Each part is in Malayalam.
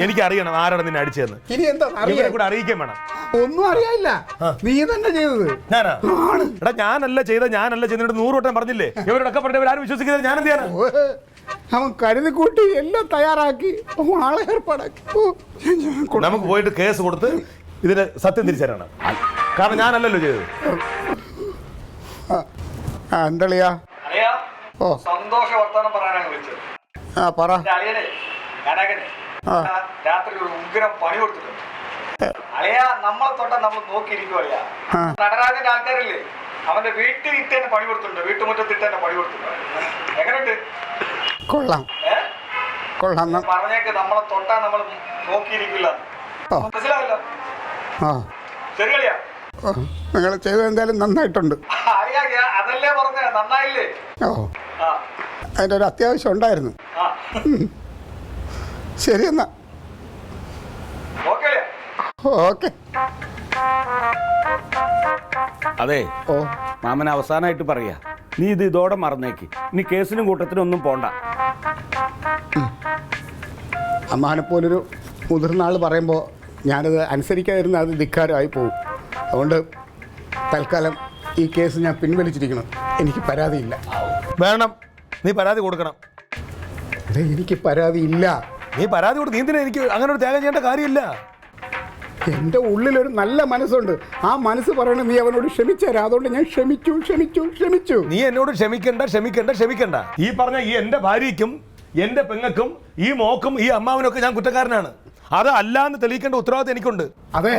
എനിക്ക് അറിയണം ആരാണ് നിന്നെ അടിച്ചതെന്ന്. ഇനി എന്താ ഇവരെ കൂടെ അറിയിക്കാൻ വേണം. ഒന്നും അറിയാനില്ല, നീ തന്നെ ചെയ്തത്. ഞാനാ? എടാ ഞാനല്ല ചെയ്ത, ഞാനല്ല ചെയ്തിട്ട് 100 വട്ടം പറഞ്ഞില്ലേ. ഇവരോടൊക്കെ പറഞ്ഞ ആരും വിശ്വസിക്കുന്നത്. ഞാൻ എന്ത് ചെയ്യാനാ? അവൻ കരുതി കൂട്ടി എല്ലാം തയ്യാറാക്കി ആളെ ഏർപ്പാടാക്കി. നമുക്ക് പോയിട്ട് കേസ് കൊടുത്ത് ഇതിന് സത്യം തിരിച്ചറിയണം. കാരണം ഞാനല്ലല്ലോ ചെയ്തത്. എന്തളിയാ? ഓ സന്തോഷ വർത്തമാനം പറയാനാണ് വിളിച്ചത്. പറ. രാത്രി ഒരു ഉഗ്രം പണി കൊടുത്തിട്ടുണ്ട് അളിയാ. നമ്മളെ തൊട്ടാ നമ്മൾ നോക്കിയിരിക്കും അളിയാ. നടരാജന്റെ ആൾക്കാരില്ലേ, അവന്റെ വീട്ടിൽ ഇട്ട് തന്നെ പണി കൊടുത്തിട്ടുണ്ട്, വീട്ടുമുറ്റത്ത് ഇട്ട് തന്നെ പണി കൊടുത്തിട്ടുണ്ട്. എങ്ങനെയുണ്ട്? കൊള്ളാം കൊള്ളാം. പറഞ്ഞേക്ക് നമ്മളെ തൊട്ടാ നമ്മൾ നോക്കിയിരിക്കില്ല, മനസ്സിലാവല്ലോ? ശരി കളിയാ, നിങ്ങൾ ചെയ്തത് എന്തായാലും നന്നായിട്ടുണ്ട്. അതല്ലേ പറഞ്ഞ നന്നായില്ലേ? ഓ, അതിൻ്റെ ഒരു അത്യാവശ്യം ഉണ്ടായിരുന്നു. ശരി എന്നാ, ഓക്കെ. അതെ, ഓ മാമൻ അവസാനമായിട്ട് പറയാ, നീ ഇത് ഇതോടെ മറന്നേക്ക്. ഇനി കേസിനും കൂട്ടത്തിനും ഒന്നും പോണ്ട. അമ്മാനെപ്പോലൊരു മുതിർന്ന ആൾ പറയുമ്പോൾ ഞാനത് അനുസരിക്കാതിരുന്ന അത് ധിക്കാരമായി പോകും. അതുകൊണ്ട് തൽക്കാലം ഈ കേസ് ഞാൻ പിൻവലിച്ചിരിക്കണം. എനിക്ക് പരാതിയില്ല. വേണം, നീ പരാതി കൊടുക്കണം. അതെ, എനിക്ക് പരാതിയില്ല. നീ പരാതി കൊടുത്ത് നീ എന്തിനാ? എനിക്ക് അങ്ങനെ ഒരു ത്യാഗം ചെയ്യേണ്ട കാര്യമില്ല. എൻ്റെ ഉള്ളിലൊരു നല്ല മനസ്സുണ്ട്. ആ മനസ്സ് പറയണ നീ അവനോട് ക്ഷമിച്ചേരാ. അതുകൊണ്ട് ഞാൻ ക്ഷമിച്ചു. നീ എന്നോട് ക്ഷമിക്കണ്ട. ഈ പറഞ്ഞ ഈ എൻ്റെ ഭാര്യയ്ക്കും എൻ്റെ പെങ്ങൾക്കും ഈ മോക്കും ഈ അമ്മാവനൊക്കെ ഞാൻ കുറ്റക്കാരനാണ്. അത് അല്ലാന്ന് തെളിയിക്കേണ്ട ഉത്തരവാദിത്തം എനിക്കുണ്ട്. അതെ,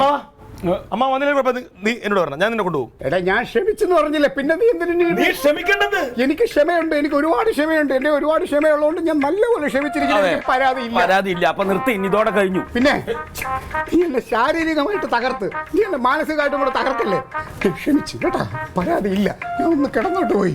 അമ്മ വന്നില്ലെങ്കിൽ നീ എന്നോട് പറഞ്ഞ ഞാൻ നിന്നെ കൊണ്ടുപോകും. എടാ, ഞാൻ ക്ഷമിച്ചെന്ന് പറഞ്ഞില്ല, പിന്നെ നീ എന്തിനു ക്ഷമിക്കേണ്ടത്? എനിക്ക് ക്ഷമയുണ്ട്, എനിക്ക് ഒരുപാട് ക്ഷമയുണ്ട്. എന്റെ ഒരുപാട് ക്ഷമയുള്ളതുകൊണ്ട് ഞാൻ നല്ലപോലെ ക്ഷമിച്ചിരിക്കുന്നു. പരാതിയില്ല. അപ്പൊ നിർത്തി, ഇനി ഇതോടെ കഴിഞ്ഞു. പിന്നെ നീ എന്നെ ശാരീരികമായിട്ട് തകർത്ത്, നീ എന്നെ മാനസികമായിട്ടും കൂടെ തകർത്തല്ലേ. ക്ഷമിച്ചു കേട്ടാ, പരാതിയില്ല. ഞാൻ ഒന്ന് കിടന്നോട്ട് പോയി.